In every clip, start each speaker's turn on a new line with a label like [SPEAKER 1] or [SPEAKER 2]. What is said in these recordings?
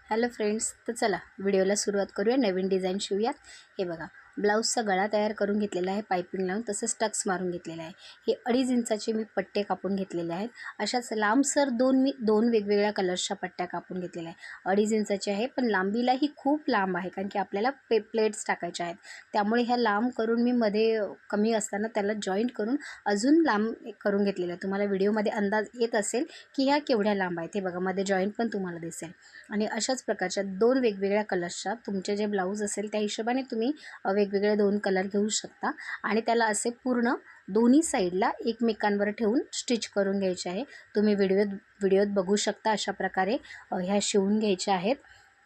[SPEAKER 1] Hello friends, तर चला व्हिडिओला सुरुवात करूया. नवीन डिझाईन शिवूयात. हे बघा, ब्लाऊजचा गळा तयार करून घेतलेला आहे, पाइपिंग लावून तसंच टक्स मारून घेतलेला आहे. हे 2.5 इंचाचे मी पट्टे कापून घेतलेले आहेत. अशाच लांबसर मी दोन वेगवेगळ्या कलर्सच्या पट्ट्या कापून घेतलेल्या आहे. 2.5 इंचाचे आहे, पण लांबीलाही खूप लांब आहे, कारण की आपल्याला प्लेट्स टाकायच्या आहेत. त्यामुळे ह्या लांब करून मी मध्ये कमी असताना त्याला जॉईंट करून अजून लांब करून घेतलेलं आहे. तुम्हाला व्हिडिओमध्ये अंदाज येत असेल की ह्या केवढ्या लांब आहेत. हे बघा, मध्ये जॉईंट पण तुम्हाला दिसेल. आणि अशाच प्रकारच्या 2 वेगवेगळ्या कलर्सच्या तुमचे जे ब्लाऊज असेल त्या हिशोबाने तुम्ही वेगवेगळे 2 कलर घेऊ शकता आणि त्याला असे पूर्ण दोन्ही साईडला एकमेकांवर ठेवून स्टिच करून घ्यायचे आहे. तुम्ही व्हिडिओत बघू शकता. अशा प्रकारे ह्या शिवून घ्यायच्या आहेत.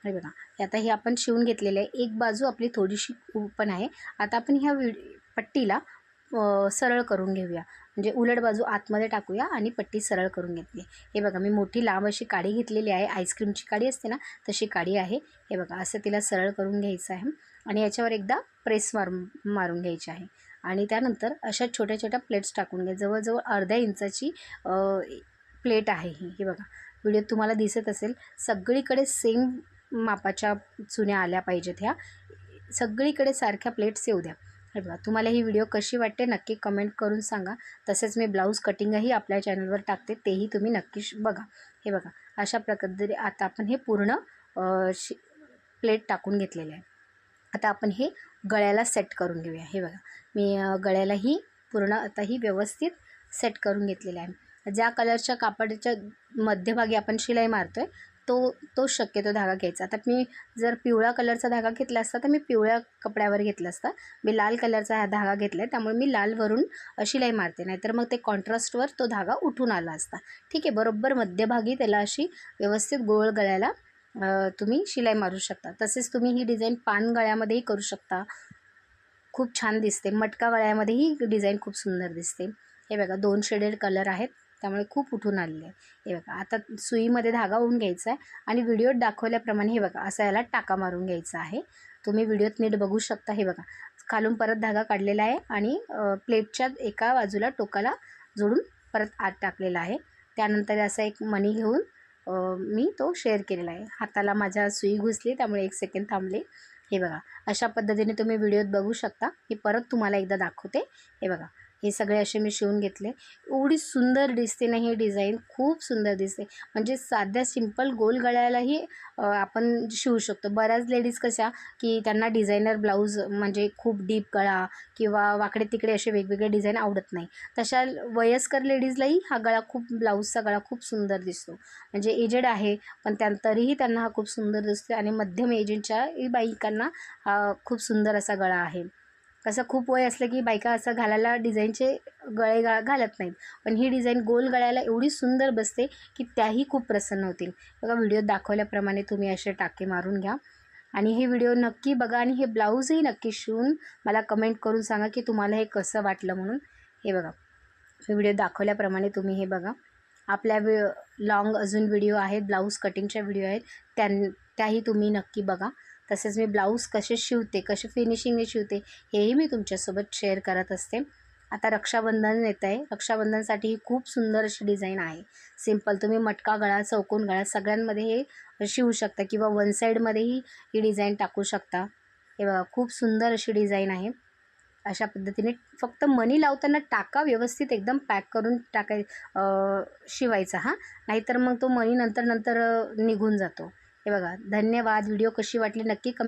[SPEAKER 1] हे बघा, आता हे आपण शिवून घेतलेले आहे. एक बाजू आपली थोडीशी ओपन आहे. आता आपण ह्या पट्टीला सरळ करून घेऊया, म्हणजे उलट बाजू आतमध्ये टाकूया आणि पट्टी सरळ करून घेतली. हे बघा, मी मोठी लांब अशी काडी घेतलेली आहे. आईस्क्रीमची काडी असते ना, तशी काडी आहे. हे बघा, असं तिला सरळ करून घ्यायचं आहे आणि याच्यावर एकदा प्रेस मारून घ्यायची आहे. आणि त्यानंतर अशा छोट्या छोट्या प्लेट्स टाकून घ्या. जवळजवळ अर्ध्या इंचाची प्लेट आहे ही. हे बघा, व्हिडिओत तुम्हाला दिसत असेल. सगळीकडे सेम मापाच्या चुन्या आल्या पाहिजेत. ह्या सगळीकडे सारख्या प्लेट्स येऊ द्या. हे बघा, तुम्हाला ही व्हिडिओ कशी वाटते नक्की कमेंट करून सांगा. तसेच मी ब्लाऊज कटिंगही आपल्या चॅनलवर टाकते, तेही तुम्ही नक्की बघा. हे बघा, अशा प्रकारे आता आपण हे पूर्ण प्लेट टाकून घेतलेले आहे. आता आपण हे गळ्याला सेट करून घेऊया. हे बघा, मी गळ्यालाही पूर्ण आता ही व्यवस्थित सेट करून घेतलेलं आहे. ज्या कलरच्या कापडाच्या मध्यभागी आपण शिलाई मारतो आहे तो शक्यतो धागा घ्यायचा. आता मी जर पिवळा कलरचा धागा घेतला असता तर मी पिवळ्या कपड्यावर घेतला असता. मी लाल कलरचा हा धागा घेतला आहे, त्यामुळे मी लालवरून शिलाई मारते. नाहीतर मग ते कॉन्ट्रास्टवर तो धागा उठून आला असता. ठीक आहे, बरोबर मध्यभागी त्याला अशी व्यवस्थित गोल गळ्याला तुम्ही शिलाई मारू शकता. तसेच तुम्ही ही डिझाईन पान गळ्यामध्येही करू शकता. खूप छान दिसते. मटका गळ्यामध्येही डिझाईन खूप सुंदर दिसते. हे बघा, 2 शेडेड कलर आहेत, त्यामुळे खूप उठून आलेले आहे. हे बघा, आता सुईमध्ये धागा होऊन घ्यायचा आहे आणि व्हिडिओत दाखवल्याप्रमाणे हे बघा असं याला टाका मारून घ्यायचा आहे. तुम्ही व्हिडिओत नीट बघू शकता. हे बघा, खालून परत धागा काढलेला आहे आणि प्लेटच्या एका बाजूला टोकाला जोडून परत आत टाकलेला आहे. त्यानंतर असा एक मणी घेऊन मी तो शेअर केलेला आहे. हाताला माझ्या सुई घुसली, त्यामुळे 1 सेकंड थांबले. हे बघा, अशा पद्धतीने तुम्ही व्हिडिओत बघू शकता. मी परत तुम्हाला एकदा दाखवते. हे बघा, हे सगळे असे मी शिवून घेतले. एवढी सुंदर दिसते ना ही डिझाईन, खूप सुंदर दिसते. म्हणजे साध्या सिंपल गोल गळ्यालाही आपण शिवू शकतो. बऱ्याच लेडीज कशा की त्यांना डिझायनर ब्लाऊज म्हणजे खूप डीप गळा किंवा वाकडे तिकडे असे वेगवेगळे डिझाईन आवडत नाही. तशा वयस्कर लेडीजलाही हा गळा ब्लाऊजचा गळा खूप सुंदर दिसतो. म्हणजे एजेड आहे पण तरीही त्यांना हा खूप सुंदर दिसतो. आणि मध्यम एजच्या बायकांना हा खूप सुंदर असा गळा आहे. कसं खूप वय असलं की बायका असं घालायला डिझाईनचे गळे घालत नाहीत, पण ही डिझाईन गोल गळ्याला एवढी सुंदर बसते की त्याही खूप प्रसन्न होतील. बघा, व्हिडिओत दाखवल्याप्रमाणे तुम्ही असे टाके मारून घ्या आणि हे व्हिडिओ नक्की बघा आणि हे ब्लाऊजही नक्की शिवून मला कमेंट करून सांगा की तुम्हाला हे कसं वाटलं म्हणून. हे बघा, व्हिडिओ दाखवल्याप्रमाणे तुम्ही हे बघा. आपल्या लॉंग अजून व्हिडिओ आहेत, ब्लाऊज कटिंगच्या व्हिडिओ आहेत, त्याही तुम्ही नक्की बघा. तसेच मी ब्लाऊज कसे शिवते, कसे फिनिशिंगने शिवते, हेही मी तुमच्यासोबत शेअर करत असते. आता रक्षाबंधन येत आहे. रक्षाबंधनसाठी ही खूप सुंदर अशी डिझाईन आहे. सिंपल तुम्ही मटका गळा, चौकोन गळा सगळ्यांमध्ये हे शिवू शकता किंवा वन साईडमध्येही ही डिझाईन टाकू शकता. हे बघा, खूप सुंदर अशी डिझाईन आहे. अशा पद्धतीने फक्त मणी लावताना टाका व्यवस्थित एकदम पॅक करून शिवायचा. नाहीतर मग तो मणी नंतर निघून जातो. हे बघा, धन्यवाद. व्हिडिओ कशी वाटली नक्की